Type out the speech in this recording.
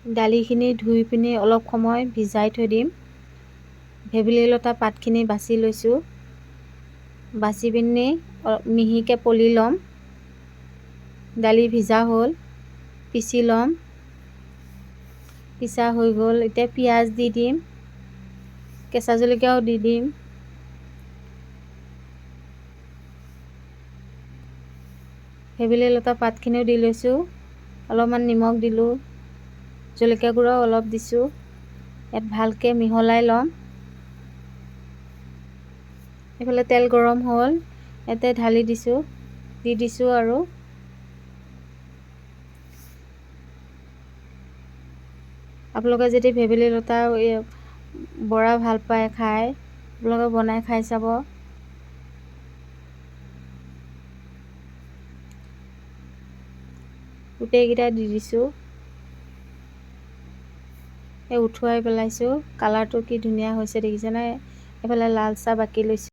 দালিখিনি ধুই পিনি অলপ সময় ভিজাই থৈ দিম। ভেবেলী লতা পাতখিনি বাছি লৈছোঁ। বাছি পিনি মিহিকৈ পলি ল'ম। দালি ভিজা হ'ল, পিচি ল'ম। পিচা হৈ গ'ল। এতিয়া পিঁয়াজ দি দিম, কেঁচা জলকীয়াও দি দিম। ভেবেলী লতা পাতখিনিও দি লৈছোঁ। অলপমান নিমখ দিলোঁ, জলকীয়া গুড়াও অলপ দিছোঁ। ইয়াত ভালকৈ মিহলাই ল'ম। এইফালে তেল গৰম হ'ল, ইয়াতে ঢালি দিছোঁ, দি দিছোঁ আৰু আপোনালোকে যদি ভেবেলী লতা বৰা ভাল পায় খাই, আপোনালোকে বনাই খাই চাব। গোটেইকেইটা দি দিছোঁ। উঠুৱাই পেলাইছোঁ। কালাৰটো কি ধুনীয়া হৈছে দেখিছেনে? এইফালে লাল চাহ বাকি লৈছোঁ।